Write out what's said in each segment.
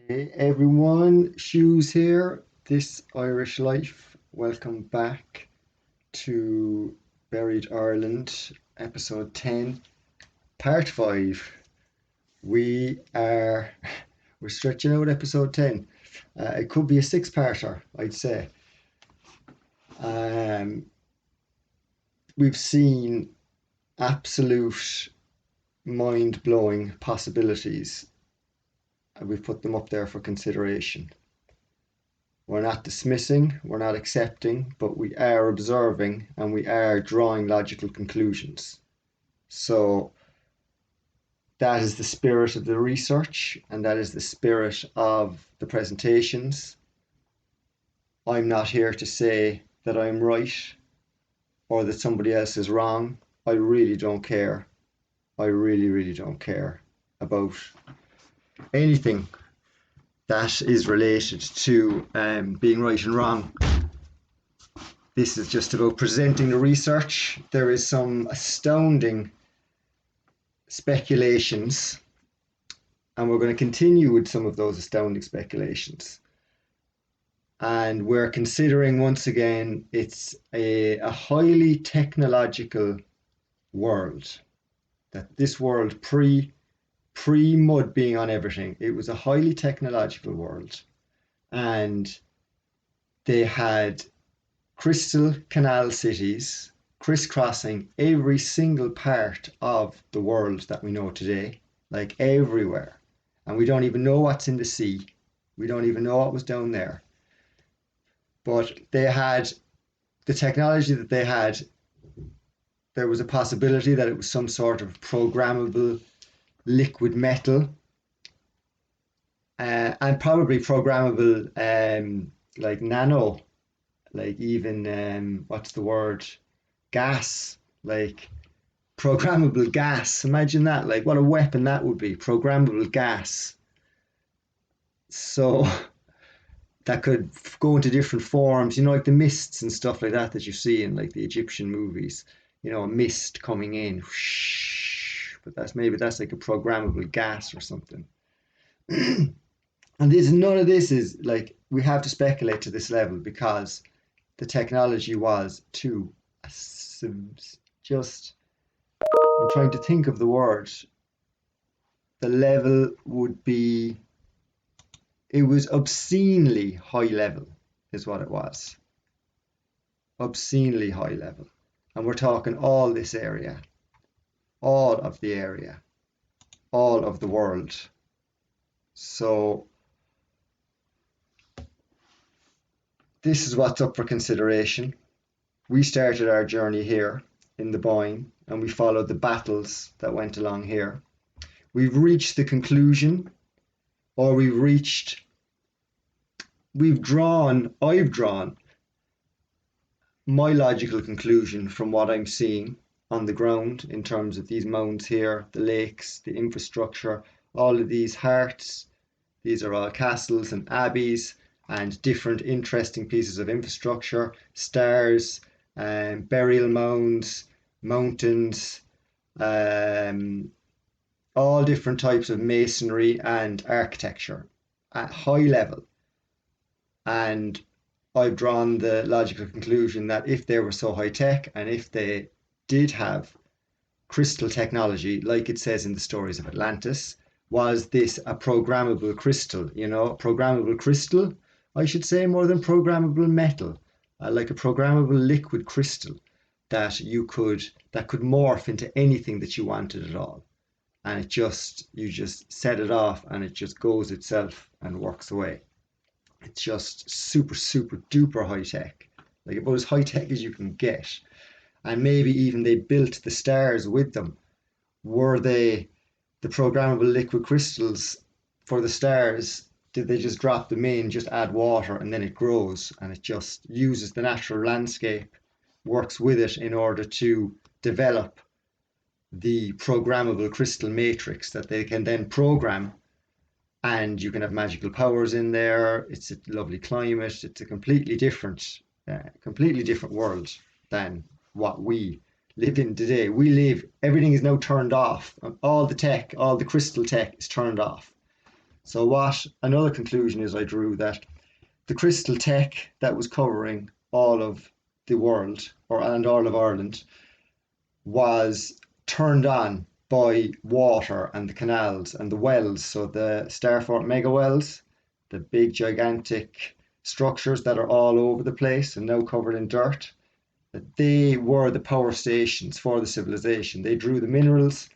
Hey everyone, Shoes here, This Irish Life. Welcome back to Buried Ireland, episode 10, part 5. We are, we're stretching out episode 10. It could be a six-parter, I'd say. Um, we've seen absolute mind-blowing possibilities, and we've put them up there for consideration. We're not dismissing, we're not accepting, but we are observing and we are drawing logical conclusions. So that is the spirit of the research and that is the spirit of the presentations. I'm not here to say that I'm right or that somebody else is wrong. I really don't care. I really, really don't care about anything that is related to being right and wrong. This is just about presenting the research. There is some astounding speculations, and we're going to continue with some of those astounding speculations. And we're considering once again it's a highly technological world. That this world pre mud being on everything, it was a highly technological world, and they had crystal canal cities crisscrossing every single part of the world that we know today, like everywhere. And we don't even know what's in the sea. We don't even know what was down there. But they had the technology that they had. There was a possibility that it was some sort of programmable liquid metal, and probably programmable, like nano, like even what's the word, gas, like programmable gas. Imagine that, like what a weapon that would be, programmable gas. So that could go into different forms, like the mists and stuff like that that you see in like the Egyptian movies, a mist coming in, but that's like a programmable gas or something. And none of this is like, we have to speculate to this level because the technology was too just, I'm trying to think of the word. The level would be, it was obscenely high level, is what it was. Obscenely high level. And we're talking all this area, all of the area, all of the world. So this is what's up for consideration. We started our journey here in the Boyne and we followed the battles that went along here. We've reached the conclusion, or I've drawn my logical conclusion from what I'm seeing on the ground in terms of these mounds here, the lakes, the infrastructure, all of these hearts. These are all castles and abbeys and different interesting pieces of infrastructure, stars, burial mounds, mountains, all different types of masonry and architecture at high level. And I've drawn the logical conclusion that if they were so high tech and if they did have crystal technology, like it says in the stories of Atlantis, was this a programmable crystal? Programmable crystal, I should say, more than programmable metal, like a programmable liquid crystal that could morph into anything that you wanted at all. And you just set it off and it just goes itself and works away. It's just super, super duper high tech, like about as high tech as you can get. And maybe even they built the stars with them. Were they the programmable liquid crystals for the stars? Did they just drop them in, just add water, and then it grows and it just uses the natural landscape, works with it in order to develop the programmable crystal matrix that they can then program, and you can have magical powers in there. It's a lovely climate. It's a completely different world than what we live in today. Everything is now turned off. All the tech, all the crystal tech is turned off. So what another conclusion is I drew that the crystal tech that was covering all of the world and all of Ireland was turned on by water and the canals and the wells. So the Starfort mega wells, the big gigantic structures that are all over the place and now covered in dirt, they were the power stations for the civilization. They drew the minerals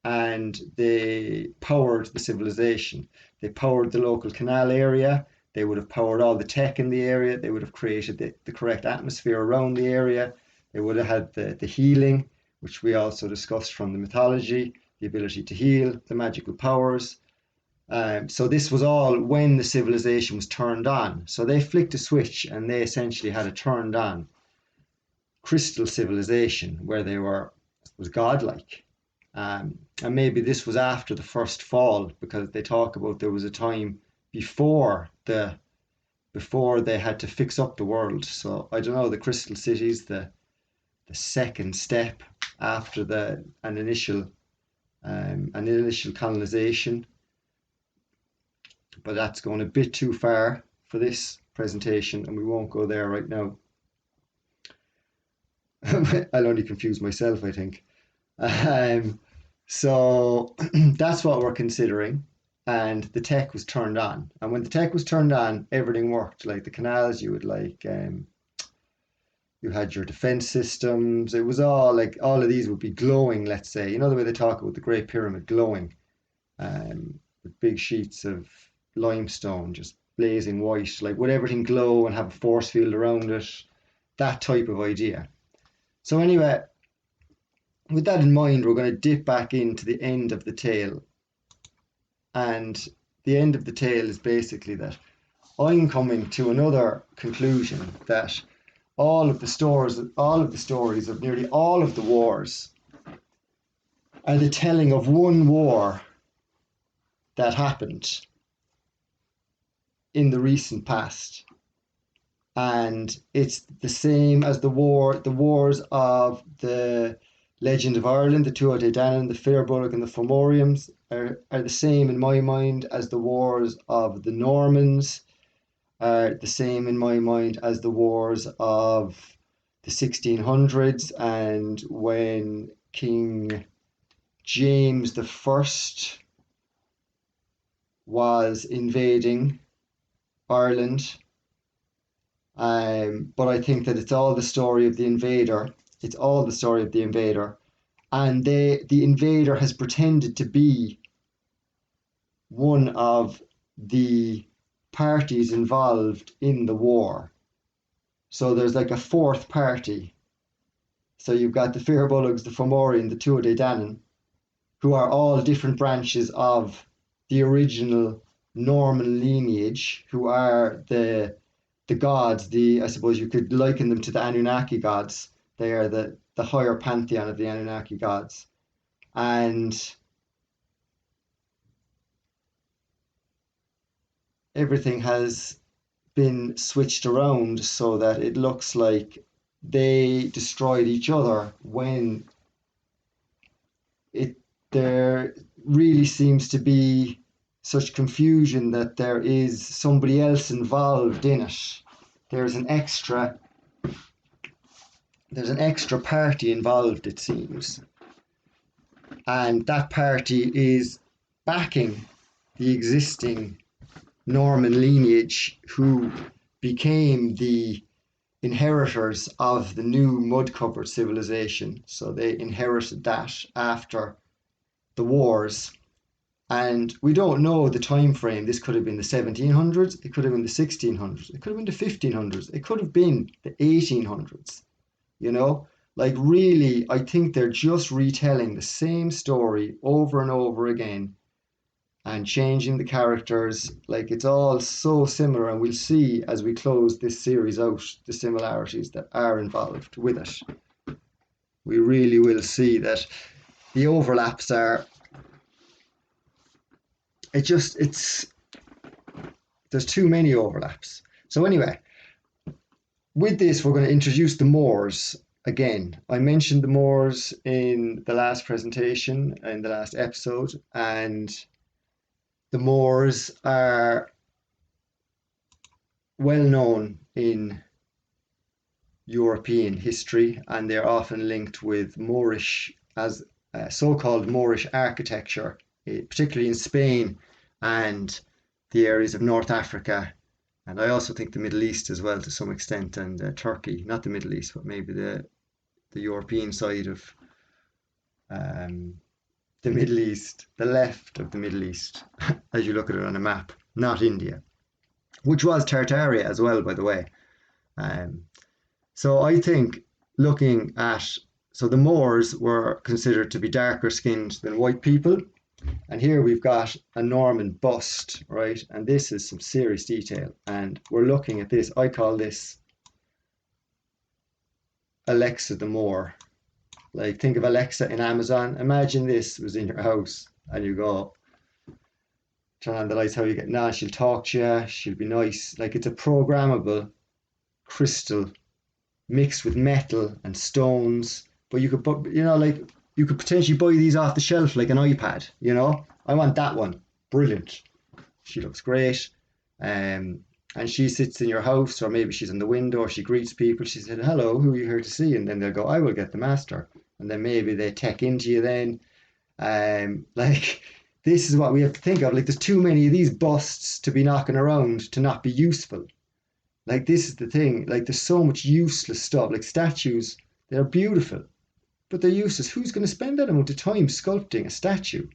and they powered the civilization. They powered the local canal area. They would have powered all the tech in the area. They would have created the correct atmosphere around the area. They would have had the healing, which we also discussed from the mythology, the ability to heal, the magical powers. So this was all when the civilization was turned on. So they flicked a switch and they essentially had a turned on crystal civilization where they was godlike. And maybe this was after the first fall, because they talk about there was a time before they had to fix up the world. So I don't know, the crystal cities, the second step after an initial colonization. But that's going a bit too far for this presentation, and we won't go there right now. I'll only confuse myself, I think. So that's what we're considering. And the tech was turned on. And when the tech was turned on, everything worked. Like the canals, you had your defense systems. It was all like all of these would be glowing, let's say. You know the way they talk about the Great Pyramid glowing, with big sheets of limestone just blazing white, like would everything glow and have a force field around it? That type of idea. So anyway, with that in mind, we're going to dip back into the end of the tale. And the end of the tale is basically that I'm coming to another conclusion that all of the stories of nearly all of the wars are the telling of one war that happened in the recent past. And it's the same as the wars of the Legend of Ireland, the Tuatha De Danann, the Firbolg and the Fomorians are the same in my mind as the wars of the Normans, are the same in my mind as the wars of the 1600s, and when King James I was invading Ireland. But I think that it's all the story of the invader. It's all the story of the invader. And the invader has pretended to be one of the parties involved in the war. So there's like a fourth party. So you've got the Firbolgs, the Fomorian, the Tuatha De Danann, who are all different branches of the original Norman lineage, who are the gods, I suppose you could liken them to the Anunnaki gods. They are the higher pantheon of the Anunnaki gods. And everything has been switched around so that it looks like they destroyed each other when there really seems to be such confusion that there is somebody else involved in it. There's an extra party involved, it seems. And that party is backing the existing Norman lineage, who became the inheritors of the new mud-covered civilization. So they inherited that after the wars. And we don't know the time frame. This could have been the 1700s, it could have been the 1600s, it could have been the 1500s, it could have been the 1800s. You know, like really, I think they're just retelling the same story over and over again and changing the characters. Like it's all so similar, and we'll see as we close this series out the similarities that are involved with it. We really will see that the overlaps are there's too many overlaps. So anyway, with this, we're going to introduce the Moors again. I mentioned the Moors in the last presentation, in the last episode, and the Moors are well known in European history, and they're often linked with Moorish as so-called Moorish architecture, particularly in Spain and the areas of North Africa, and I also think the Middle East as well to some extent, and Turkey, not the Middle East, but maybe the European side of um, the Middle East, the left of the Middle East, as you look at it on a map, not India, which was Tartaria as well, by the way. Um, So I think looking at, so the Moors were considered to be darker skinned than white people. And here we've got a Norman bust, right? And this is some serious detail. And we're looking at this, I call this Alexa the Moor. Like, think of Alexa in Amazon. Imagine this was in your house and you go, turn on the lights, how you getting on? She'll talk to you, she'll be nice. Like, it's a programmable crystal mixed with metal and stones. But you could, like you could potentially buy these off the shelf like an iPad. I want that one. Brilliant. She looks great. And she sits in your house, or maybe she's in the window, or she greets people. She said, "Hello, who are you here to see?" And then they'll go, "I will get the master." And then maybe they tech into you then. Like, this is what we have to think of. Like, there's too many of these busts to be knocking around to not be useful. Like, this is the thing. Like, there's so much useless stuff. Like, statues, they're beautiful, but they're useless. Who's going to spend that amount of time sculpting a statue?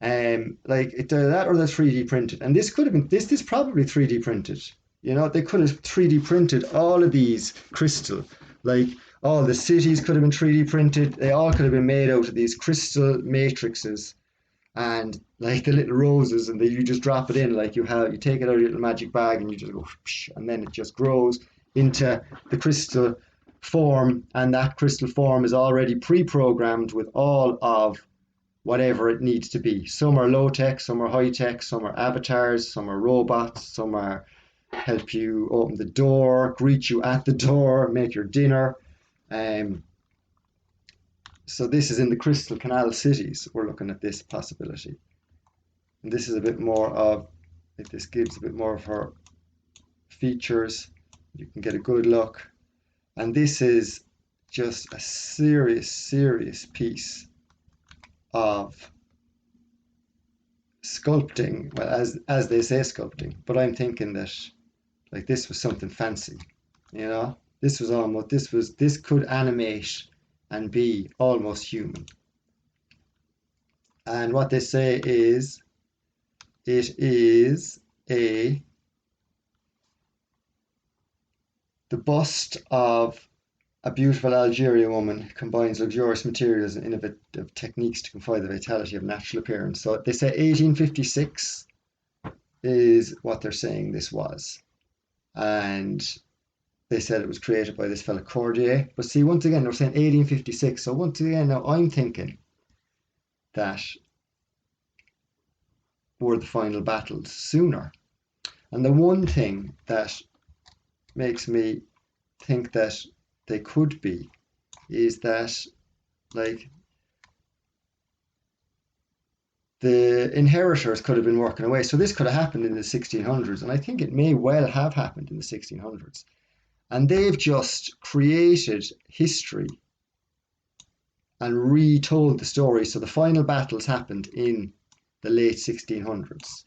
Like, either that or they're 3D printed. And this could have been this probably 3D printed. They could have 3D printed all of these crystal. Like, all the cities could have been 3D printed. They all could have been made out of these crystal matrices, and like the little roses, and then you just drop it in, like you take it out of your little magic bag and you just go psh, and then it just grows into the crystal form, and that crystal form is already pre-programmed with all of whatever it needs to be. Some are low tech, some are high tech, some are avatars, some are robots, some are help you open the door, greet you at the door, make your dinner. Um, so this is in the Crystal Canal cities. We're looking at this possibility. And this is a bit more of, like, this gives a bit more of her features. You can get a good look. And this is just a serious, serious piece of sculpting. Well, as they say, sculpting. But I'm thinking that, like, this was something fancy. This could animate and be almost human. And what they say is it is the bust of a beautiful Algerian woman combines luxurious materials and innovative techniques to confer the vitality of natural appearance. So they say 1856 is what they're saying this was. And they said it was created by this fella Cordier. But see, once again, they're saying 1856. So once again, now I'm thinking that were the final battles sooner. And the one thing that makes me think that they could be is that, like, the inheritors could have been working away. So this could have happened in the 1600s, and I think it may well have happened in the 1600s. And they've just created history and retold the story. So the final battles happened in the late 1600s,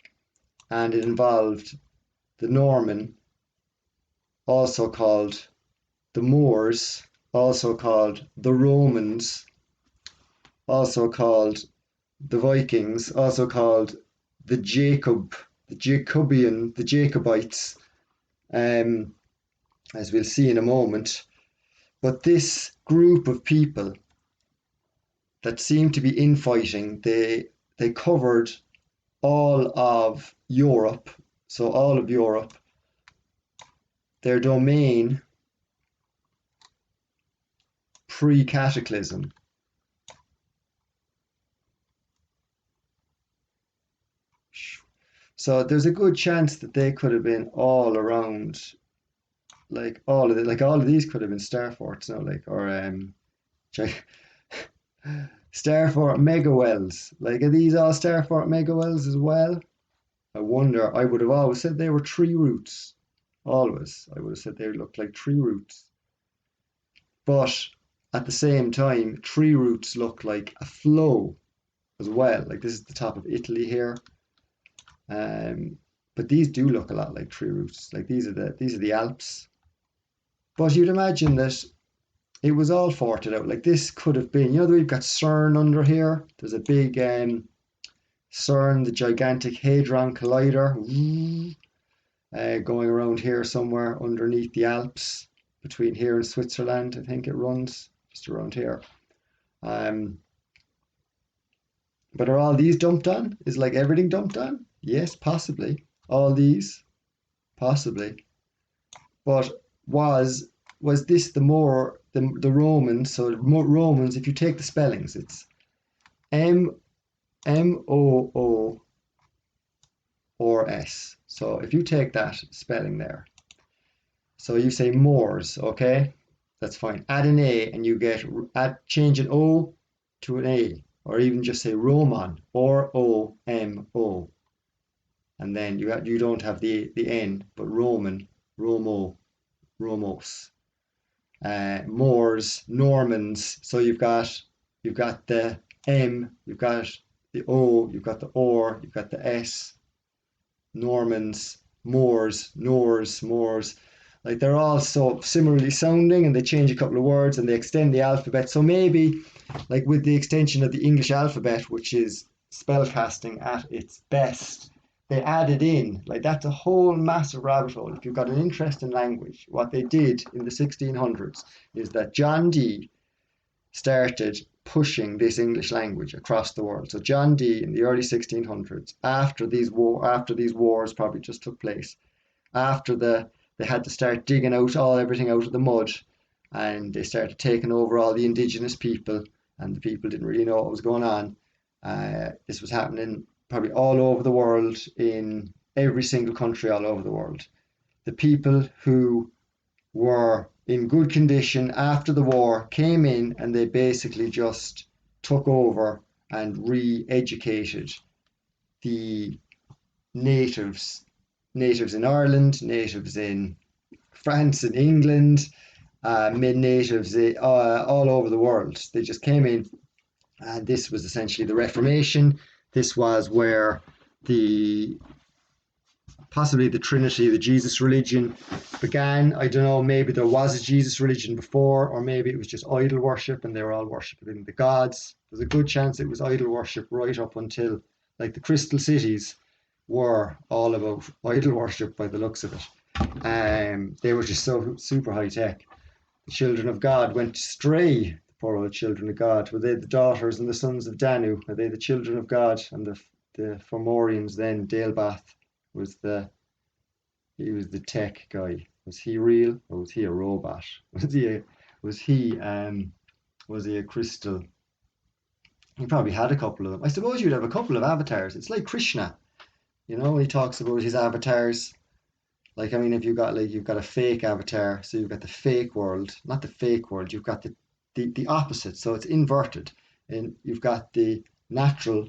and it involved the Norman, also called the Moors, also called the Romans, also called the Vikings, also called the Jacobites, as we'll see in a moment. But this group of people that seemed to be infighting, they covered all of Europe. So all of Europe, their domain pre-cataclysm. So there's a good chance that they could have been all around, like all of these could have been star forts now, like, or Starfort mega wells. Like, are these all Starfort mega wells as well? I wonder. I would have always said they were tree roots. Always. I would have said they looked like tree roots. But at the same time, tree roots look like a flow as well. Like, this is the top of Italy here. But these do look a lot like tree roots. Like, these are the Alps. But you'd imagine that it was all forted out. Like, this could have been, we've got CERN under here. There's a big CERN, the gigantic Hadron Collider, going around here somewhere underneath the Alps, between here and Switzerland. I think it runs just around here. But are all these dumped on? Is like everything dumped on? Yes, possibly. All these, possibly. But was this the Romans? So Romans, if you take the spellings, it's Moor S. So if you take that spelling there, so you say Moors, okay, that's fine. Add an A and you get change an O to an A, or even just say Roman or Omo, and then you don't have the N, but Roman, Romo, Romos. Moors, Normans. So you've got the M, you've got the O, you've got the OR, you've got the S. Normans, Moors, Noors, Moors. Like, they're all so similarly sounding, and they change a couple of words and they extend the alphabet. So maybe, like, with the extension of the English alphabet, which is spellcasting at its best, they added in, like, that's a whole massive rabbit hole. If you've got an interest in language, what they did in the 1600s is that John Dee started pushing this English language across the world. So John Dee in the early 1600s, after these wars probably just took place, after they had to start digging out everything out of the mud, and they started taking over all the indigenous people, and the people didn't really know what was going on. This was happening probably all over the world, in every single country all over the world. The people who were in good condition after the war came in, and they basically just took over and re-educated the natives in Ireland, natives in France and England, natives all over the world. They just came in, and this was essentially the Reformation. This was where possibly the Trinity, the Jesus religion began. I don't know, maybe there was a Jesus religion before, or maybe it was just idol worship and they were all worshipping the gods. There's a good chance it was idol worship right up until, like, the crystal cities were all about idol worship by the looks of it. They were just so super high tech. The children of God went astray. The poor old children of God. Were they the daughters and the sons of Danu? Were they the children of God? And the Fomorians then, Dalebath he was the tech guy. Was he real, or was he a robot? Was he a crystal? He probably had a couple of them. I suppose you'd have a couple of avatars. It's like Krishna, he talks about his avatars. Like, I mean, if you've got a fake avatar, so you've got the fake world, not the fake world, you've got the opposite, so it's inverted. And you've got the natural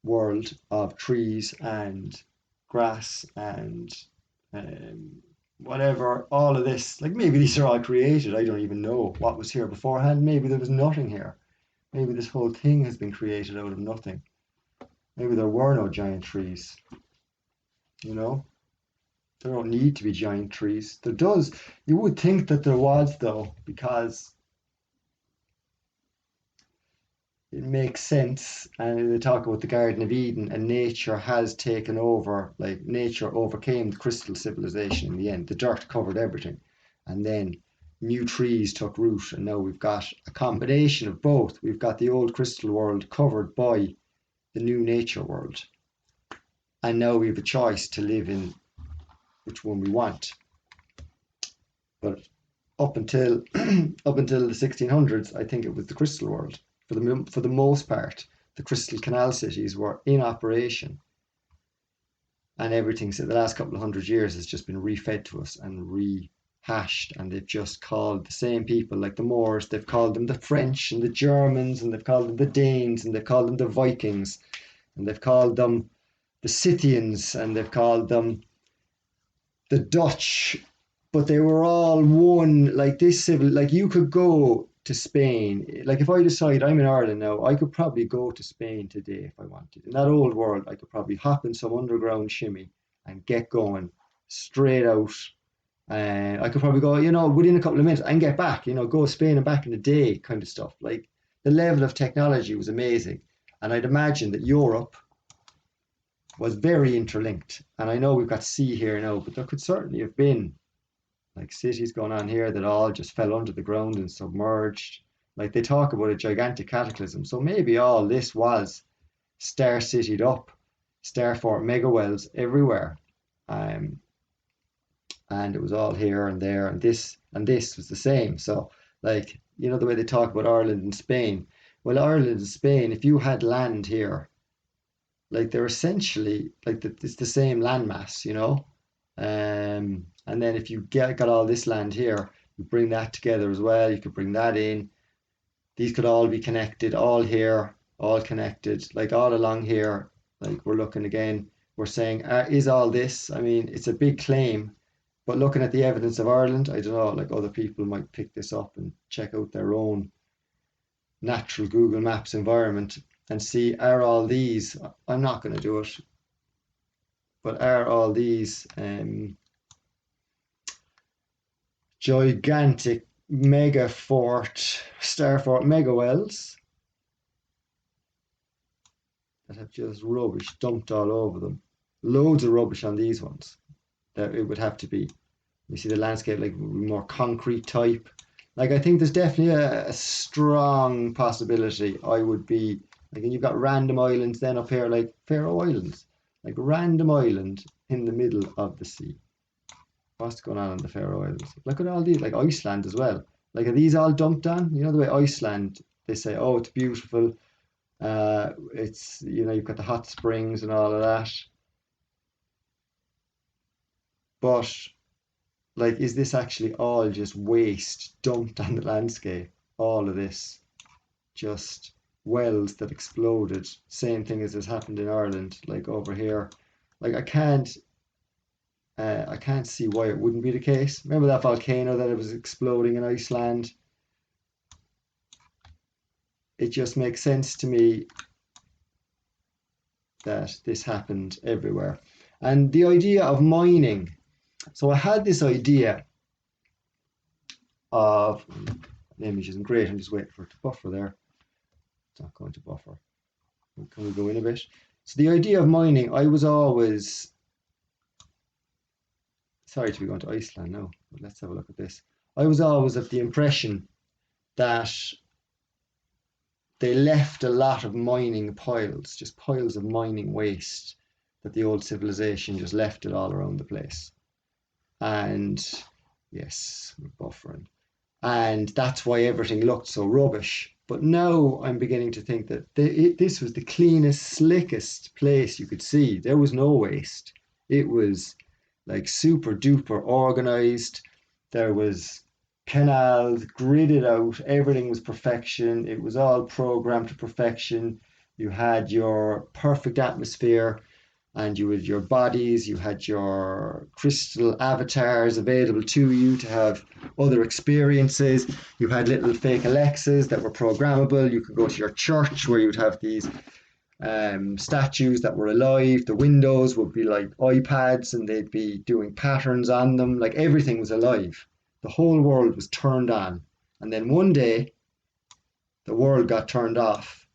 world of trees and grass and whatever, all of this. Like, maybe these are all created. I don't even know what was here beforehand. Maybe there was nothing here. Maybe this whole thing has been created out of nothing. Maybe there were no giant trees. There don't need to be giant trees. There does. You would think that there was, though, because it makes sense. And they talk about the Garden of Eden, and nature has taken over. Like, nature overcame the crystal civilization in the end. The dirt covered everything, and then new trees took root, and now we've got a combination of both. We've got the old crystal world covered by the new nature world, and now we have a choice to live in which one we want. But up until the 1600s, I think it was the crystal world. For the most part, the crystal canal cities were in operation, and everything. So the last couple of hundred years has just been refed to us and hashed, and they've just called the same people, like the Moors, they've called them the French and the Germans, and they've called them the Danes, and they've called them the Vikings, and they've called them the Scythians, and they've called them the Dutch, but they were all one. Like this civil, like you could go to Spain. Like if I decide I'm in Ireland now, I could probably go to Spain today if I wanted. In that old world, I could probably hop in some underground shimmy and get going straight out. And I could probably go, within a couple of minutes and get back, go to Spain and back in a day kind of stuff. Like the level of technology was amazing. And I'd imagine that Europe was very interlinked. And I know we've got sea here now, but there could certainly have been like cities going on here that all just fell under the ground and submerged. Like they talk about a gigantic cataclysm. So maybe all this was star citied up, starfort mega wells everywhere. Um, and it was all here and there, and this was the same. So like, the way they talk about Ireland and Spain. Well, Ireland and Spain, if you had land here, like they're essentially like it's the same landmass, and then if you got all this land here, you bring that together as well. You could bring that in. These could all be connected, all here, all connected, like all along here. Like we're looking again, we're saying, is all this? I mean, it's a big claim, but looking at the evidence of Ireland, I don't know, like other people might pick this up and check out their own natural Google Maps environment and see, are all these, I'm not going to do it, but are all these gigantic mega fort, starfort mega wells that have just rubbish dumped all over them. Loads of rubbish on these ones. That it would have to be. You see the landscape like more concrete type. Like I think there's definitely a strong possibility I would be like, and you've got random islands then up here like Faroe Islands, like random island in the middle of the sea. What's going on the Faroe Islands? Look at all these, like Iceland as well. Like, are these all dumped on? The way Iceland, they say, oh, it's beautiful. It's, you've got the hot springs and all of that. But, like, is this actually all just waste dumped on the landscape? All of this, just wells that exploded. Same thing as has happened in Ireland, like over here. Like, I can't see why it wouldn't be the case. Remember that volcano that it was exploding in Iceland? It just makes sense to me that this happened everywhere. And the idea of mining. So I had this idea of, the image isn't great, I'm just waiting for it to buffer there. It's not going to buffer. Can we go in a bit? So the idea of mining, I was always, sorry to be going to Iceland now, but let's have a look at this. I was always of the impression that they left a lot of mining piles, just piles of mining waste, that the old civilization just left it all around the place. And yes, we're buffering. And that's why everything looked so rubbish. But now I'm beginning to think that this was the cleanest, slickest place you could see. There was no waste. It was like super duper organized. There was canals gridded out. Everything was perfection. It was all programmed to perfection. You had your perfect atmosphere, and you had your bodies, you had your crystal avatars available to you to have other experiences. You had little fake Alexas that were programmable. You could go to your church where you'd have these statues that were alive. The windows would be like iPads and they'd be doing patterns on them. Like everything was alive. The whole world was turned on. And then one day, the world got turned off.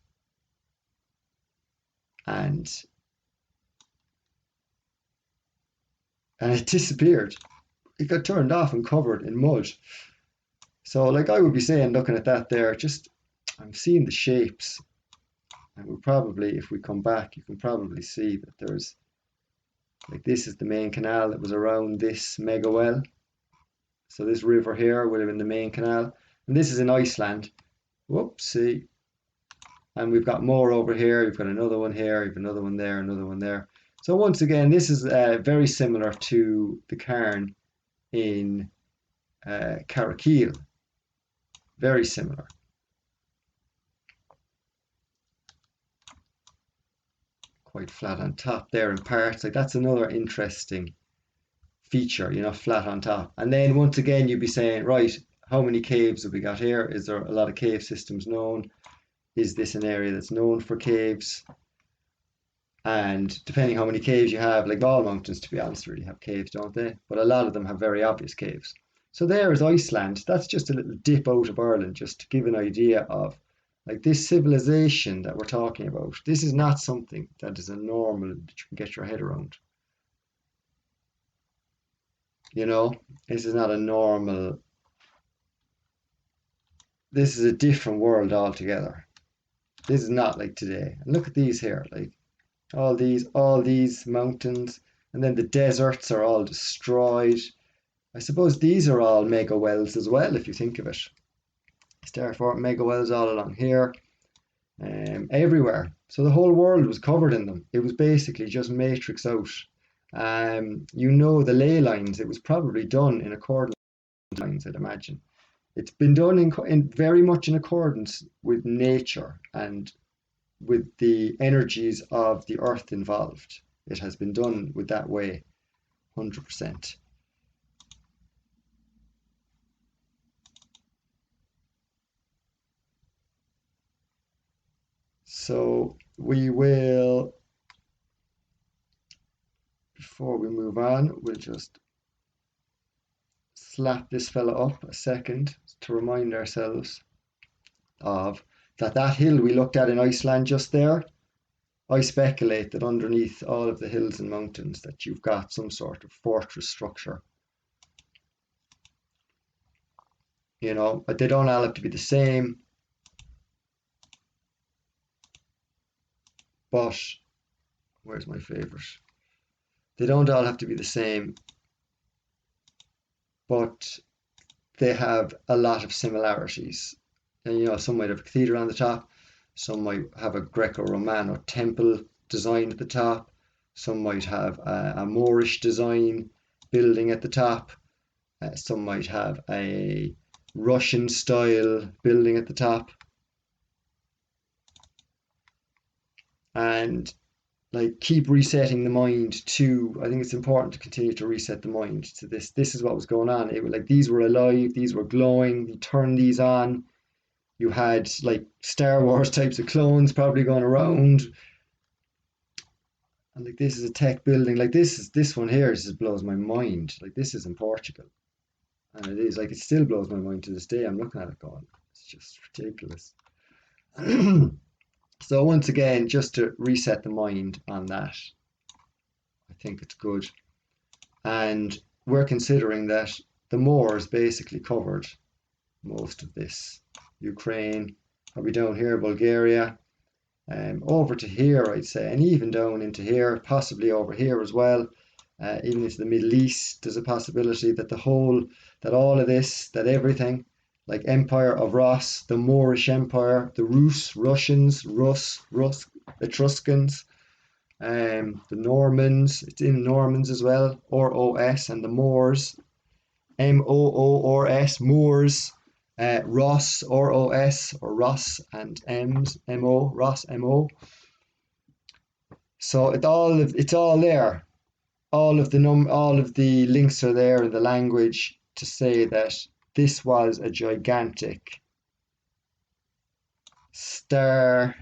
And it disappeared. It got turned off and covered in mud. So like I would be saying, looking at that there, just I'm seeing the shapes. And we'll probably, if we come back, you can probably see that there's, like this is the main canal that was around this mega well. So this river here would have been the main canal. And this is in Iceland. Whoopsie. And we've got more over here. You've got another one here. You've another one there, another one there. So once again, this is very similar to the cairn in Carrickeel, very similar. Quite flat on top there in parts. Like that's another interesting feature, you know, flat on top. And then once again, you'd be saying, right, how many caves have we got here? Is there a lot of cave systems known? Is this an area that's known for caves? And depending how many caves you have, like all mountains, to be honest, really have caves, don't they? But a lot of them have very obvious caves. So there is Iceland. That's just a little dip out of Ireland, just to give an idea of like this civilization that we're talking about. This is not something that is a normal that you can get your head around. You know, this is not a normal, this is a different world altogether. This is not like today. And look at these here, like all these mountains, and then the deserts are all destroyed. I suppose these are all mega wells as well, if you think of it. Therefore, mega wells all along here, everywhere. So the whole world was covered in them. It was basically just matrix out. You know the ley lines. It was probably done in accordance with lines, I'd imagine. It's been done in very much in accordance with nature and with the energies of the earth involved. It has been done with that way, 100%. So we will, before we move on, we'll just slap this fella up a second to remind ourselves of that hill we looked at in Iceland just there. I speculate that underneath all of the hills and mountains that you've got some sort of fortress structure. You know, but they don't all have to be the same. But where's my favorite? They don't all have to be the same, but they have a lot of similarities. And you know, some might have a cathedral on the top, some might have a Greco-Romano temple design at the top, some might have a Moorish design building at the top, some might have a Russian style building at the top. And like keep resetting the mind to, I think it's important to continue to reset the mind to this is what was going on. It was like these were alive, these were glowing, you turn these on, you had like Star Wars types of clones probably going around, and like this is a tech building. Like this one here just blows my mind. Like this is in Portugal, and it is like it still blows my mind to this day. I'm looking at it going, it's just ridiculous. So once again, just to reset the mind on that, I think it's good. And we're considering that the Moors basically covered most of this. Ukraine, probably down here, Bulgaria, over to here, I'd say, and even down into here, possibly over here as well, even into the Middle East. There's a possibility that that all of this, that everything, like Empire of Ross, the Moorish Empire, the Russians, Etruscans, the Normans, it's in Normans as well, R-O-S, and the Moors, M-O-O-R-S, Moors, Ross, R-O-S, or Ross and M's, M-O, Ross, M-O. So it's all there. All of the links are there in the language to say that this was a gigantic star,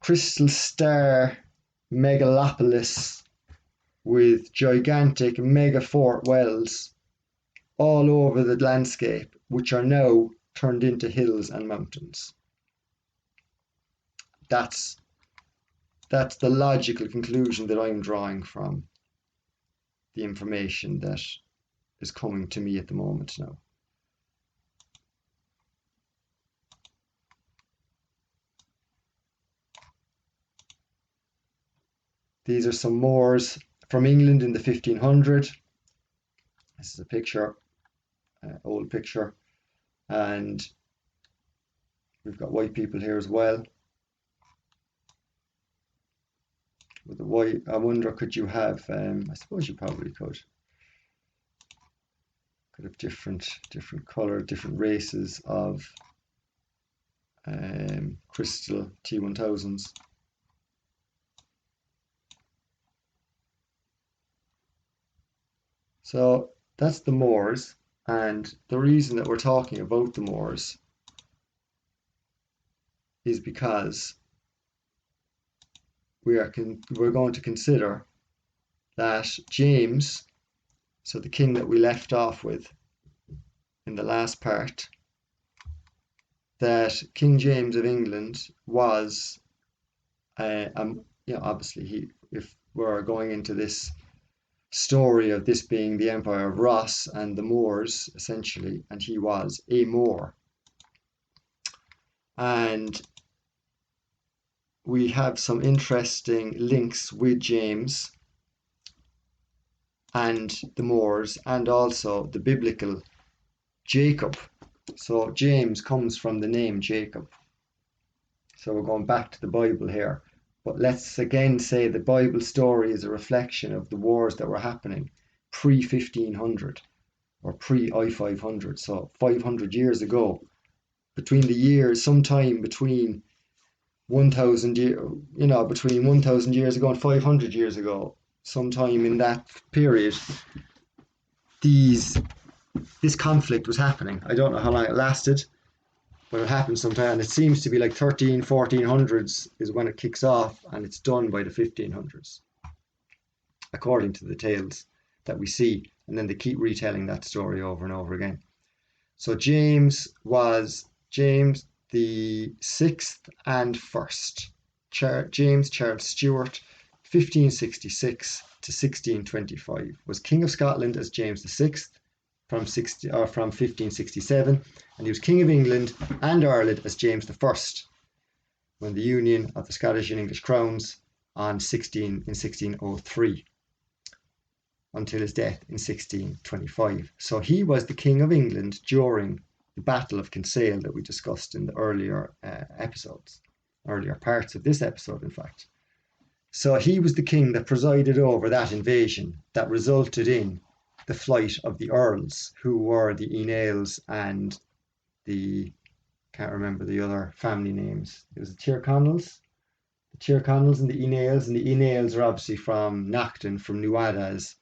crystal star megalopolis with gigantic mega fort wells all over the landscape, which are now turned into hills and mountains. That's the logical conclusion that I'm drawing from the information that is coming to me at the moment now. These are some Moors from England in the 1500s. This is a picture, old picture, and we've got white people here as well. With the white, I wonder, could you have? I suppose you probably could. Could have different color, different races of crystal T1000s. So that's the Moors, and the reason that we're talking about the Moors is because we're going to consider that James, so the king that we left off with in the last part, that King James of England was, obviously if we're going into this story of this being the Empire of Ross and the Moors, essentially, and he was a Moor. And we have some interesting links with James and the Moors, and also the biblical Jacob. So James comes from the name Jacob. So we're going back to the Bible here. But let's again say the Bible story is a reflection of the wars that were happening pre-1500 or pre-I-500, so 500 years ago. Between the years, sometime between 1,000 between 1,000 years ago and 500 years ago, sometime in that period, this conflict was happening. I don't know how long it lasted, but it happened sometime. It seems to be like 1400s is when it kicks off, and it's done by the 1500s, according to the tales that we see. And then they keep retelling that story over and over again. So James was James the 6th and 1st. James Charles Stuart, 1566 to 1625, was King of Scotland as James the 6th from 1567, and he was King of England and Ireland as James the 1st when the union of the Scottish and English crowns in 1603 until his death in 1625. So he was the King of England during the Battle of Kinsale that we discussed in the earlier parts of this episode, in fact. So he was the king that presided over that invasion that resulted in the flight of the Earls, who were the Enales and can't remember the other family names. It was the Tyrconnells and the Enales, and the Enales are obviously from Nacton, from Nuada's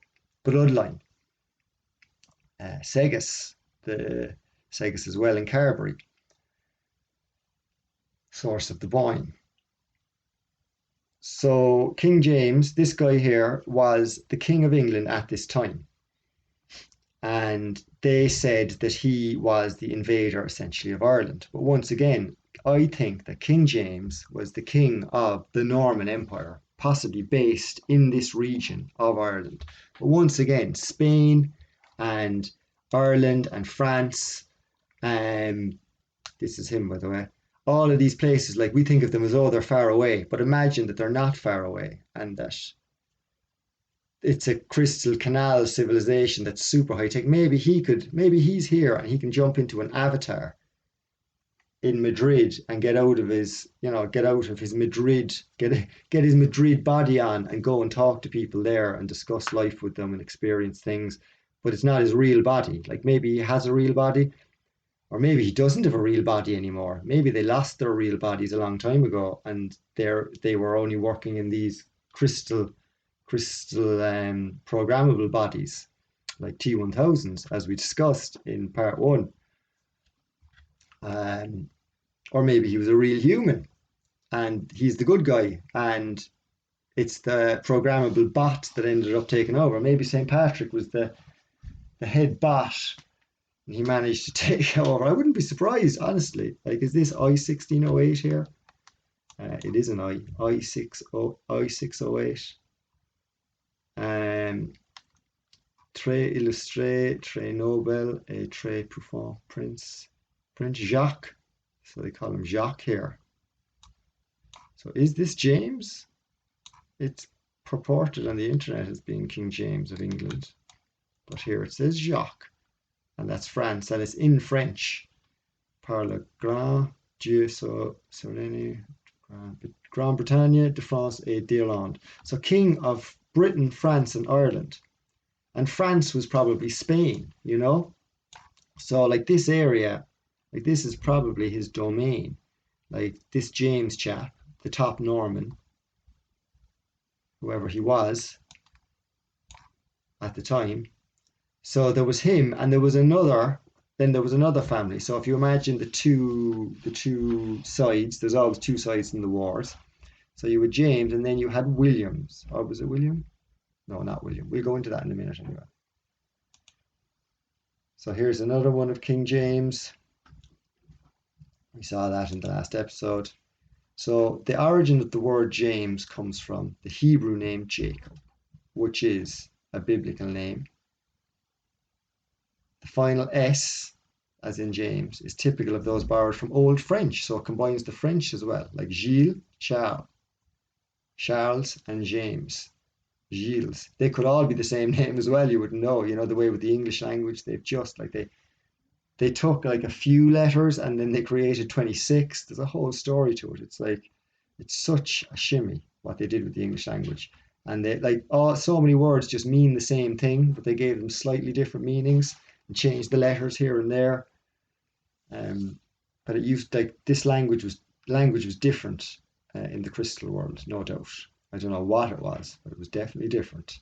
bloodline. Segus as well in Carberry, source of the Boyne. So King James, this guy here, was the King of England at this time. And they said that he was the invader, essentially, of Ireland. But once again, I think that King James was the king of the Norman Empire, possibly based in this region of Ireland. But once again, Spain and Ireland and France, this is him, by the way, all of these places, like, we think of them as, oh, they're far away, but imagine that they're not far away, and that it's a crystal canal civilization that's super high tech. Maybe he's here and he can jump into an avatar in Madrid and get out of his Madrid, get his Madrid body on and go and talk to people there and discuss life with them and experience things. But it's not his real body. Like, maybe he has a real body, or maybe he doesn't have a real body anymore. Maybe they lost their real bodies a long time ago, and they were only working in these crystal programmable bodies, like T1000s, as we discussed in part 1. Or maybe he was a real human, and he's the good guy, and it's the programmable bot that ended up taking over. Maybe St. Patrick was the head bot, and he managed to take over. I wouldn't be surprised, honestly. Like, is this I-1608 here? It is an I-608. Très illustré, très noble, et très profond Prince Jacques. So they call him Jacques here. So is this James? It's purported on the internet as being King James of England, but here it says Jacques, and that's France, and it's in French. Par le grand Dieu souverain, Grande Bretagne, de France et d'Irlande. So King of Britain, France, and Ireland. And France was probably Spain, So like this area, like this is probably his domain. Like this James chap, the top Norman, whoever he was at the time. So there was him, and there was another. Then there was another family. So if you imagine the two sides, there's always two sides in the wars. So you had James, and then you had Williams. Or was it William? No, not William. We'll go into that in a minute anyway. So here's another one of King James. We saw that in the last episode. So the origin of the word James comes from the Hebrew name Jacob, which is a biblical name. The final S, as in James, is typical of those borrowed from Old French, so it combines the French as well, like Gilles, Charles, Charles and James. Gilles. They could all be the same name as well, you wouldn't know. You know, the way with the English language, they've just like they took like a few letters and then they created 26. There's a whole story to it. It's like it's such a shimmy what they did with the English language. And they like so many words just mean the same thing, but they gave them slightly different meanings and changed the letters here and there. But it used like this language was different in the crystal world, no doubt. I don't know what it was, but it was definitely different.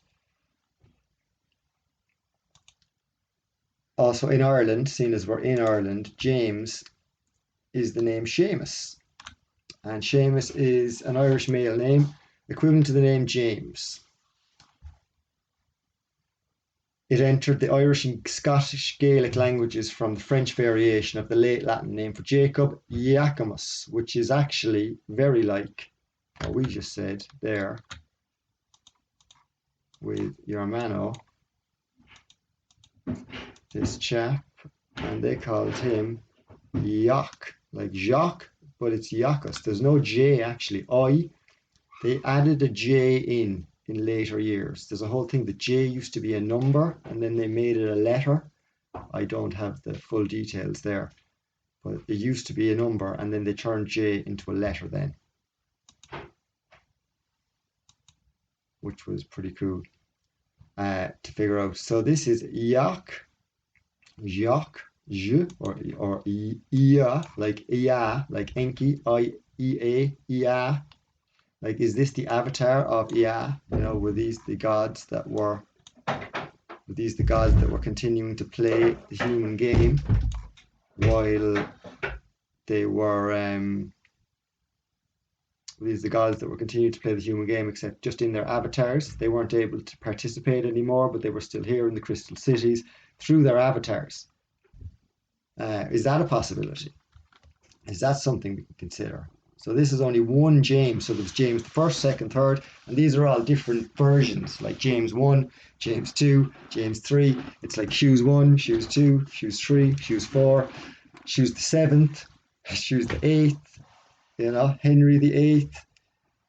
Also in Ireland, seeing as we're in Ireland, James is the name Seamus. And Seamus is an Irish male name, equivalent to the name James. It entered the Irish and Scottish Gaelic languages from the French variation of the late Latin name for Jacob, Iacomus, which is actually very like what we just said there with Yormano, this chap, and they called him Jock, like Jacques, but it's Iacchus. There's no J actually. They added a J in later years. There's a whole thing. The J used to be a number, and then they made it a letter. I don't have the full details there, but it used to be a number, and then they turned J into a letter then, which was pretty cool to figure out. So this is Jacques, J, or Ia, like Ia, like Enki, I-E-A, Ia. Like, is this the avatar of Ia? You know, were these the gods that were continuing to play the human game while they were these the gods that were continuing to play the human game, except just in their avatars. They weren't able to participate anymore, but they were still here in the crystal cities through their avatars. Is that a possibility? Is that something we can consider? So this is only one James. So there's James the first, second, third, and these are all different versions, like James 1, James 2, James 3. It's like Hughes 1, Hughes 2, Hughes 3, Hughes 4, Hughes the 7th, Hughes the 8th, you know, Henry the 8th.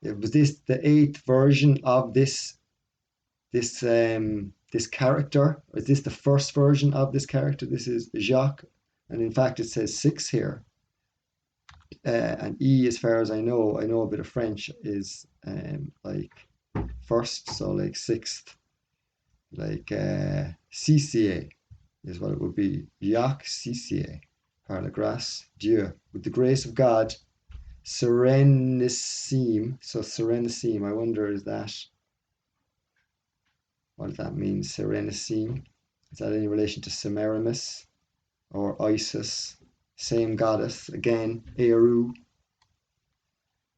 It was this the 8th version of this character? Or is this the first version of this character? This is Jacques, and in fact it says 6 here. And E, as far as I know a bit of French, is like first, so like sixth, like CCA is what it would be. Jacques CCA, par la grâce Dieu, with the grace of God, Serenissime. So Serenissime, I wonder, is that, what does that mean, Serenissime? Is that any relation to Semiramis or Isis? Same goddess, again, Eru.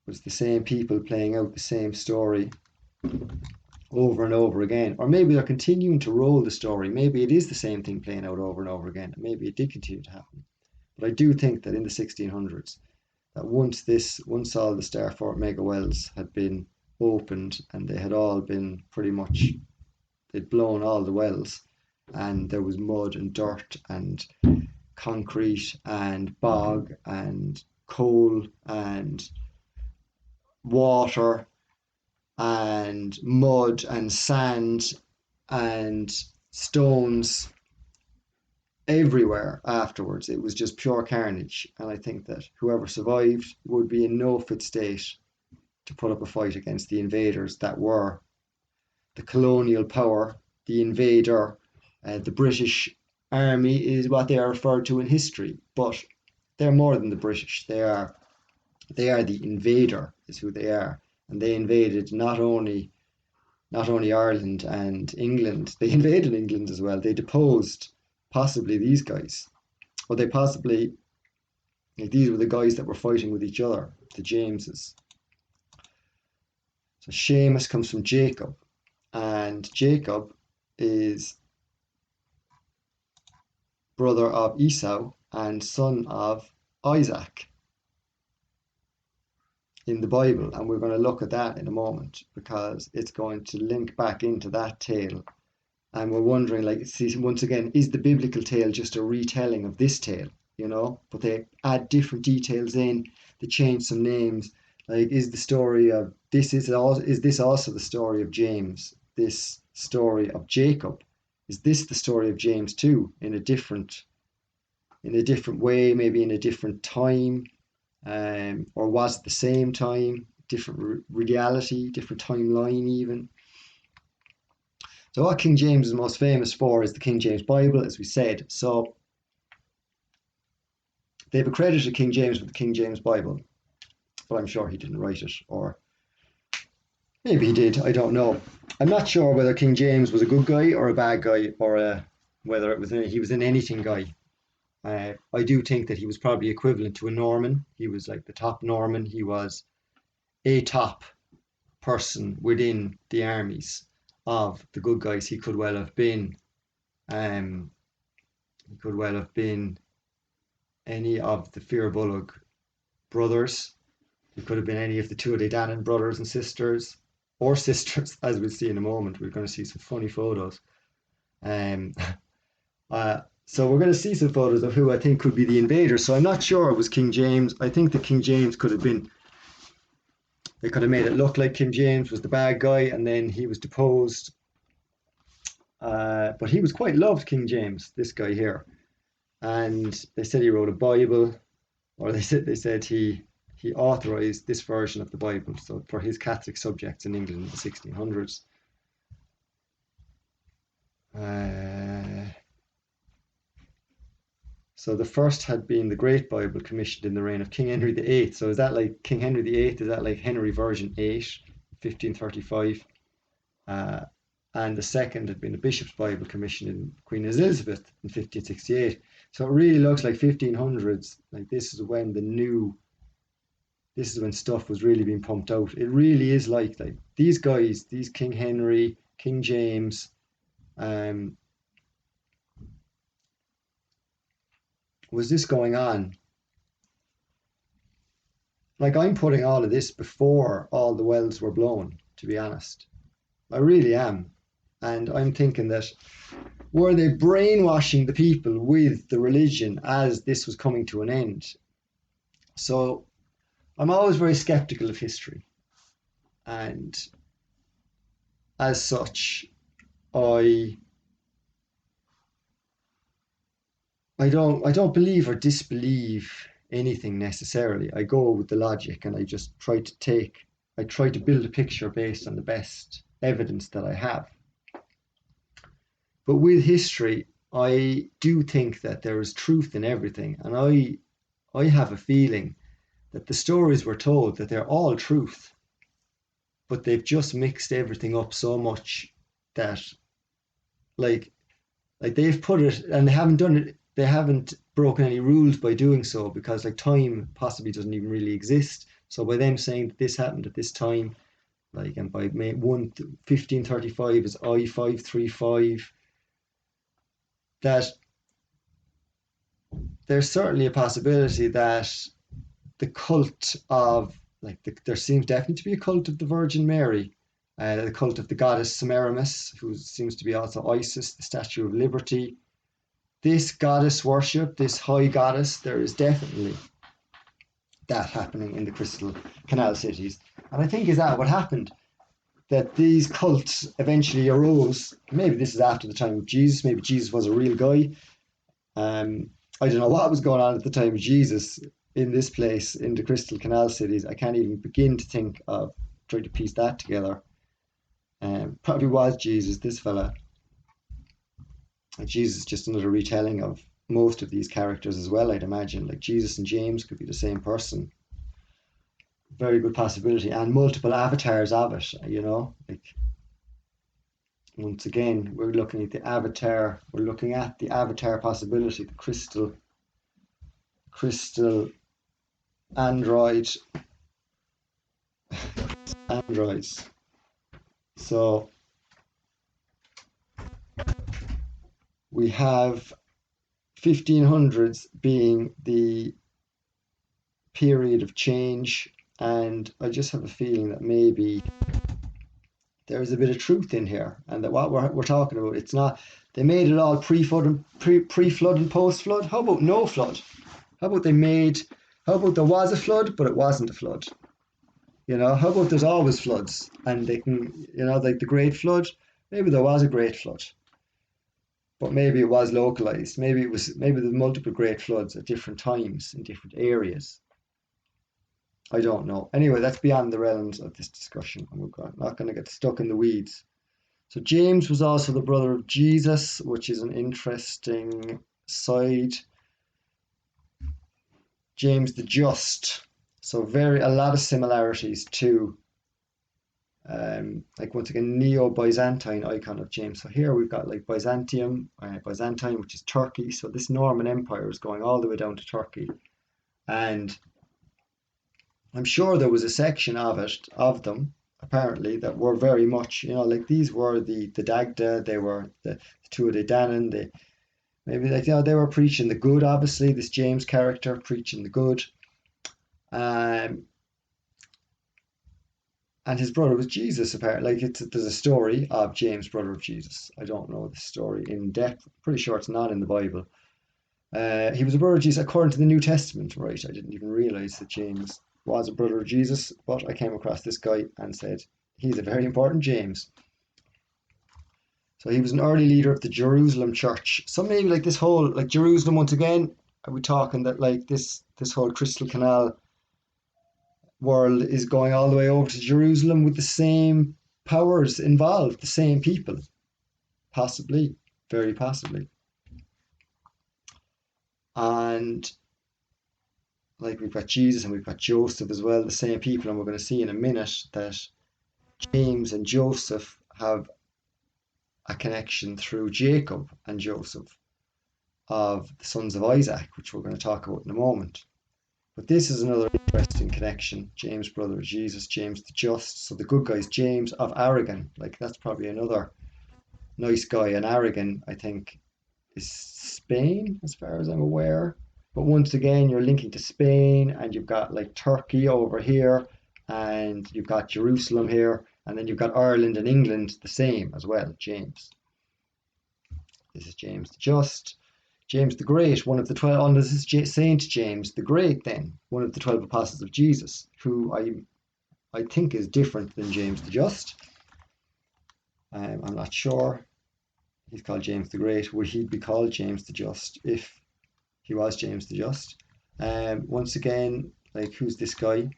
Was the same people playing out the same story over and over again. Or maybe they're continuing to roll the story. Maybe it is the same thing playing out over and over again. Maybe it did continue to happen. But I do think that in the 1600s, that once all the Starfort mega wells had been opened and they had all been pretty much, they'd blown all the wells, and there was mud and dirt and concrete and bog and coal and water and mud and sand and stones everywhere afterwards. It was just pure carnage, and I think that whoever survived would be in no fit state to put up a fight against the invaders that were the colonial power, the invader, the British army is what they are referred to in history, but they're more than the British. They are the invader, is who they are, and they invaded not only Ireland and England, they invaded England as well. They deposed possibly these guys, or they possibly, like, these were the guys that were fighting with each other, the Jameses. So Seamus comes from Jacob, and Jacob is brother of Esau and son of Isaac in the Bible, and we're going to look at that in a moment because it's going to link back into that tale. And we're wondering, like, see, once again, is the biblical tale just a retelling of this tale? But they add different details in, they change some names. Like, is the story of this is this also the story of James? This story of Jacob, is this the story of James too, in a different way, maybe in a different time? Or was it the same time, different reality, different timeline even? So what King James is most famous for is the King James Bible, as we said. So they've accredited King James with the King James Bible, but I'm sure he didn't write it, or maybe he did, I don't know. I'm not sure whether King James was a good guy or a bad guy, or whether he was an anything guy. I do think that he was probably equivalent to a Norman. He was like the top Norman. He was a top person within the armies of the good guys. He could well have been any of the Fir Bolg brothers. He could have been any of the Tuatha Dé Danann brothers and sisters, or sisters, as we'll see in a moment. We're going to see some funny photos. So we're going to see some photos of who I think could be the invaders. So I'm not sure it was King James. I think that King James could have been, they could have made it look like King James was the bad guy and then he was deposed. But he was quite loved, King James, this guy here. And they said he wrote a Bible, or they said he authorized this version of the Bible, so for his Catholic subjects in England in the 1600s. So the first had been the Great Bible, commissioned in the reign of King Henry VIII. So is that like King Henry VIII? Is that like Henry version 8, 1535? And the second had been the Bishop's Bible, commissioned in Queen Elizabeth in 1568. So it really looks like 1500s. Like this is when stuff was really being pumped out. It really is like these guys, these King Henry, King James, was this going on? Like, I'm putting all of this before all the wells were blown, to be honest. I really am. And I'm thinking that, were they brainwashing the people with the religion as this was coming to an end? So I'm always very skeptical of history. And as such, I don't believe or disbelieve anything necessarily. I go with the logic and I just try to build a picture based on the best evidence that I have. But with history, I do think that there is truth in everything, and I have a feeling that the stories we're told, that they're all truth, but they've just mixed everything up so much that like they've put it, and they haven't broken any rules by doing so, because like time possibly doesn't even really exist. So by them saying that this happened at this time, like, and by 1535 is I-535, that there's certainly a possibility that the cult of, there seems definitely to be a cult of the Virgin Mary, the cult of the goddess Semiramis, who seems to be also Isis, the Statue of Liberty. This goddess worship, this high goddess, there is definitely that happening in the Crystal Canal cities. And I think is that what happened, that these cults eventually arose. Maybe this is after the time of Jesus. Maybe Jesus was a real guy. I don't know what was going on at the time of Jesus in this place, in the Crystal Canal cities. I can't even begin to think of trying to piece that together. Probably was Jesus, this fella. Like Jesus is just another retelling of most of these characters as well, I'd imagine. Like Jesus and James could be the same person. Very good possibility, and multiple avatars of it, Like once again, we're looking at the avatar. We're looking at the avatar possibility, the crystal android, androids. So we have 1500s being the period of change, and I just have a feeling that maybe there is a bit of truth in here, and that what we're talking about, it's not they made it all pre-flood and pre-flood and post-flood. How about no flood? How about how about there was a flood but it wasn't a flood? How about there's always floods and they can, like the Great Flood, maybe there was a Great Flood, but maybe it was localized. Maybe there's multiple Great Floods at different times in different areas. I don't know. Anyway, that's beyond the realms of this discussion. I'm not going to get stuck in the weeds. So James was also the brother of Jesus, which is an interesting side. James the Just. So a lot of similarities to, like once again, Neo-Byzantine icon of James. So here we've got like Byzantium, Byzantine, which is Turkey. So this Norman Empire is going all the way down to Turkey, and I'm sure there was a section of them, apparently, that were very much, like these were the Dagda, they were the Tuatha Danann, maybe like, they were preaching the good, obviously, this James character preaching the good. Um, and his brother was Jesus, apparently. Like there's a story of James, brother of Jesus. I don't know the story in depth. Pretty sure it's not in the Bible. He was a brother of Jesus according to the New Testament, right? I didn't even realize that James was a brother of Jesus, but I came across this guy and said, he's a very important James. So he was an early leader of the Jerusalem church. So maybe like this whole, like Jerusalem, once again, are we talking that like this whole Crystal Canal world is going all the way over to Jerusalem with the same powers involved, the same people? Possibly, very possibly. And like we've got Jesus and we've got Joseph as well, the same people, and we're going to see in a minute that James and Joseph have a connection through Jacob and Joseph of the sons of Isaac, which we're going to talk about in a moment. But this is another interesting connection. James, brother of Jesus, James the Just. So the good guy is James of Aragon. Like that's probably another nice guy. And Aragon, I think, is Spain, as far as I'm aware. But once again, you're linking to Spain, and you've got like Turkey over here, and you've got Jerusalem here, and then you've got Ireland and England the same as well. James. This is James the Just. James the Great, one of the 12. Oh, this is Saint James the Great, then, one of the 12 apostles of Jesus, who I think is different than James the Just. I'm not sure. He's called James the Great. Would he be called James the Just if he was James the Just? Once again, like who's this guy?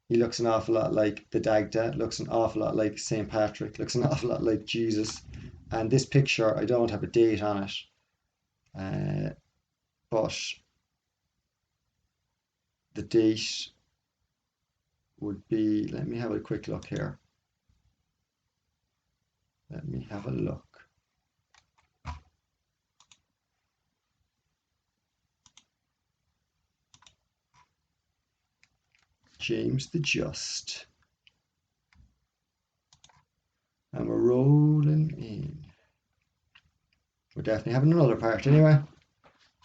He looks an awful lot like the Dagda, looks an awful lot like St. Patrick, looks an awful lot like Jesus. And this picture, I don't have a date on it, but the date would be, let me have a quick look here. Let me have a look. James the Just. And we're rolling in. We're definitely having another part anyway.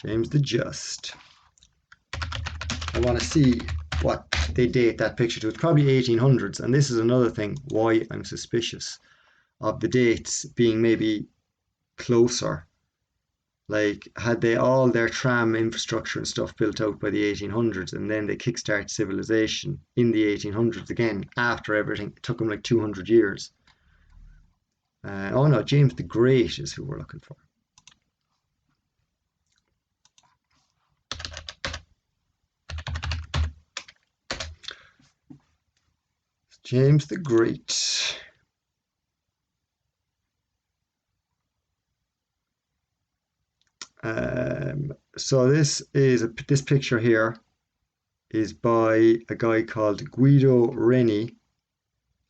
James the Just. I want to see what they date that picture to. It's probably 1800s, and this is another thing why I'm suspicious of the dates being maybe closer. Like, had they all their tram infrastructure and stuff built out by the 1800s, and then they kickstart civilization in the 1800s again after everything? It took them like 200 years. Oh no, James the Great is who we're looking for. James the Great. So this picture here is by a guy called Guido Reni,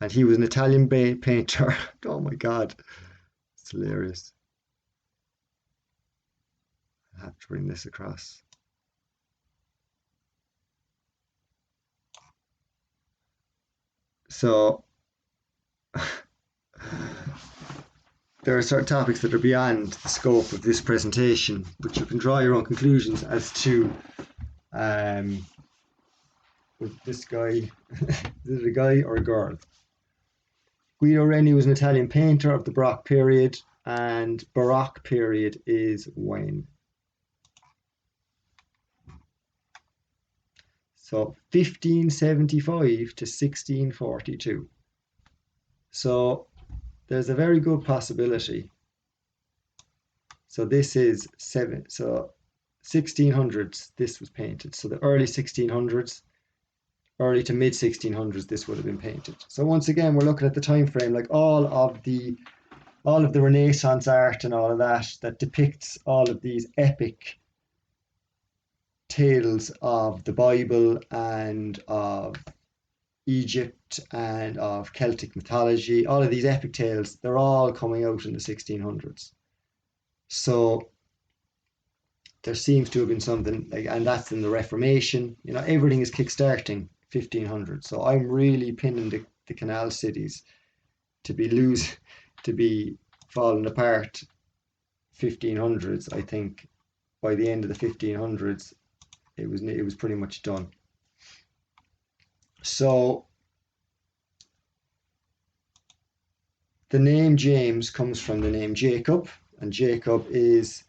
and he was an Italian painter. Oh my God, it's hilarious. I have to bring this across. So there are certain topics that are beyond the scope of this presentation, but you can draw your own conclusions as to with this guy. Is it a guy or a girl? Guido Reni was an Italian painter of the Baroque period, and Baroque period is when? So 1575 to 1642. So there's a very good possibility. So this is 1600s, this was painted. So the early 1600s, early to mid 1600s, this would have been painted. So once again, we're looking at the time frame, like all of the Renaissance art and all of that depicts all of these epic tales of the Bible and of Egypt and of Celtic mythology. All of these epic tales, they're all coming out in the 1600s. So there seems to have been something like, and that's in the Reformation. You know, everything is kickstarting 1500. So I'm really pinning the canal cities to be falling apart 1500s. I think by the end of the 1500s, it was pretty much done. So the name James comes from the name Jacob, and Jacob is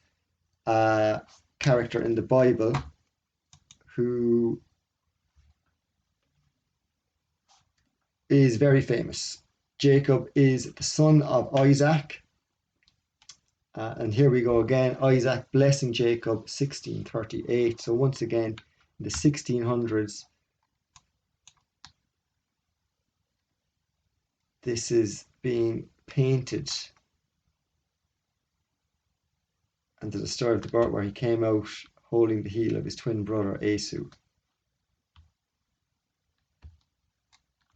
a character in the Bible who is very famous. Jacob is the son of Isaac. And here we go again, Isaac blessing Jacob, 1638. So once again, in the 1600s, this is being painted. And there's a story of the bird where he came out holding the heel of his twin brother, Esau.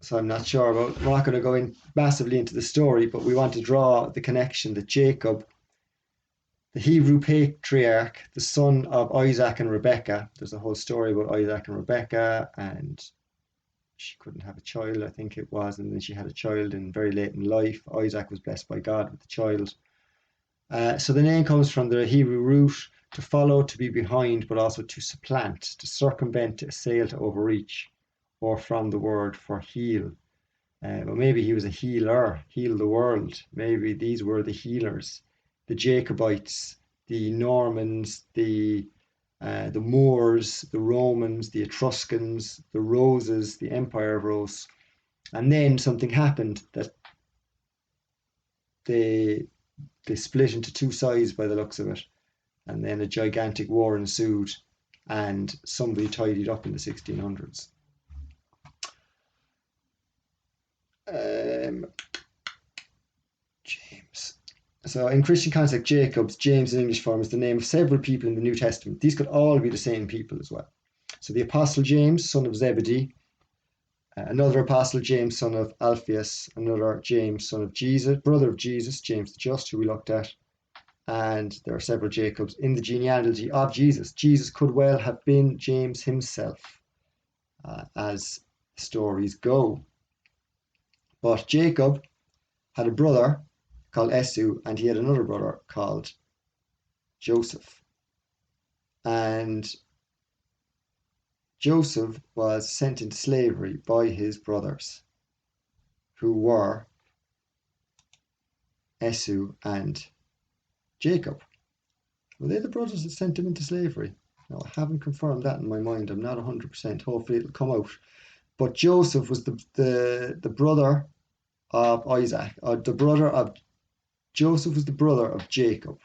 So I'm not sure about, we're not going to go in massively into the story, but we want to draw the connection that Jacob, the Hebrew patriarch, the son of Isaac and Rebekah, there's a whole story about Isaac and Rebekah, and she couldn't have a child, I think it was, and then she had a child in very late in life. Isaac was blessed by God with the child. So the name comes from the Hebrew root to follow, to be behind, but also to supplant, to circumvent, to assail, to overreach, or from the word for heal. But maybe he was a healer, heal the world. Maybe these were the healers, the Jacobites, the Normans, the Moors, the Romans, the Etruscans, the Roses, the Empire of Rose. And then something happened that they split into two sides by the looks of it. And then a gigantic war ensued, and somebody tidied up in the 1600s. James. So in Christian context, Jacob's, James in English form, is the name of several people in the New Testament. These could all be the same people as well. So the Apostle James, son of Zebedee, another Apostle James, son of Alphaeus, another James, son of Jesus, brother of Jesus, James the Just, who we looked at. And there are several Jacobs in the genealogy of Jesus. Jesus could well have been James himself, as stories go. But Jacob had a brother called Esau, and he had another brother called Joseph. And Joseph was sent into slavery by his brothers, who were Esau and Jacob. Were they the brothers that sent him into slavery? No, I haven't confirmed that in my mind. I'm not 100%. Hopefully it'll come out. But Joseph was the brother of Isaac. Joseph was the brother of Jacob,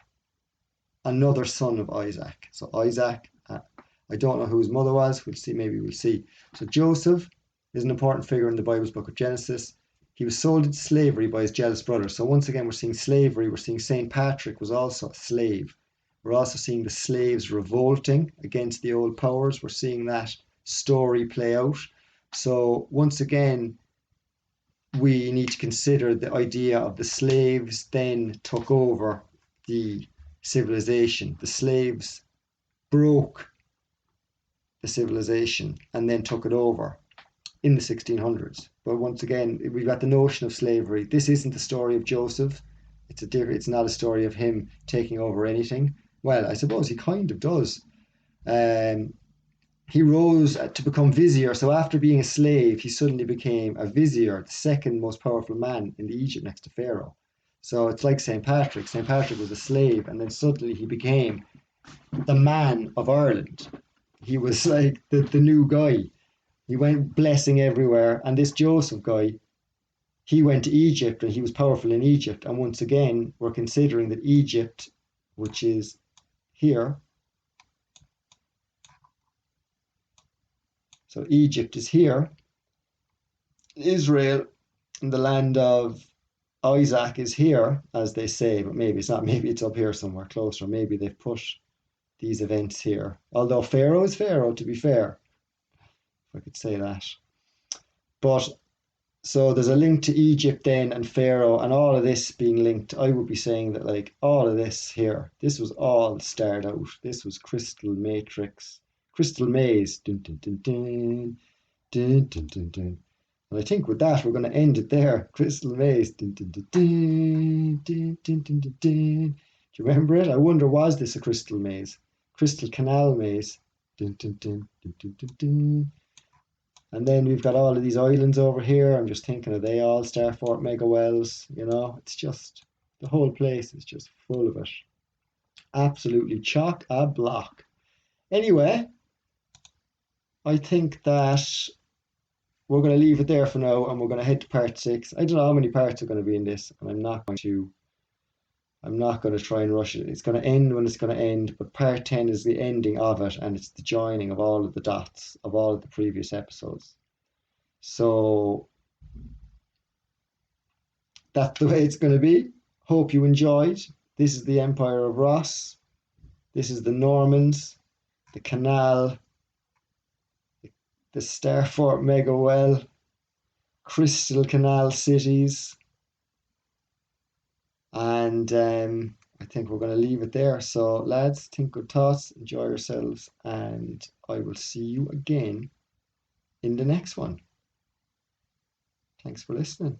another son of Isaac. So Isaac, I don't know who his mother was. We'll see. Maybe we'll see. So Joseph is an important figure in the Bible's book of Genesis. He was sold into slavery by his jealous brother. So once again, we're seeing slavery. We're seeing Saint Patrick was also a slave. We're also seeing the slaves revolting against the old powers. We're seeing that story play out. So once again, we need to consider the idea of the slaves then took over the civilization. The slaves broke the civilization and then took it over in the 1600s. But once again, we've got the notion of slavery. This isn't the story of Joseph. It's not a story of him taking over anything. Well, I suppose he kind of does. Um, he rose to become vizier. So after being a slave, he suddenly became a vizier, the second most powerful man in Egypt next to Pharaoh. So it's like St. Patrick. St. Patrick was a slave, and then suddenly he became the man of Ireland. He was like the new guy. He went blessing everywhere. And this Joseph guy, he went to Egypt and he was powerful in Egypt. And once again, we're considering that Egypt, which is here, so Egypt is here, Israel, the land of Isaac, is here, as they say, but maybe it's not. Maybe it's up here somewhere closer. Maybe they've put these events here. Although Pharaoh is Pharaoh, to be fair, if I could say that. But so there's a link to Egypt then and Pharaoh and all of this being linked. I would be saying that like all of this here, this was all starred out. This was crystal matrix, crystal maze. Dun, dun, dun, dun, dun, dun, dun, dun. And I think with that we're going to end it there. Crystal maze. Dun, dun, dun, dun, dun, dun, dun, dun, dun. Do you remember it? I wonder, was this a crystal maze? Crystal canal maze. Dun, dun, dun, dun, dun, dun, dun. And then we've got all of these islands over here. I'm just thinking, are they all Starfort mega wells? You know, it's just, the whole place is just full of it. Absolutely chock a block. Anyway, I think that we're going to leave it there for now and we're going to head to part 6. I don't know how many parts are going to be in this, and I'm not going to try and rush it. It's going to end when it's going to end, but part 10 is the ending of it, and it's the joining of all of the dots of all of the previous episodes. So that's the way it's going to be. Hope you enjoyed. This is the Empire of Ross. This is the Normans, the canal, the Starfort mega well, Crystal Canal cities. And I think we're going to leave it there. So lads, think good thoughts, enjoy yourselves, and I will see you again in the next one. Thanks for listening.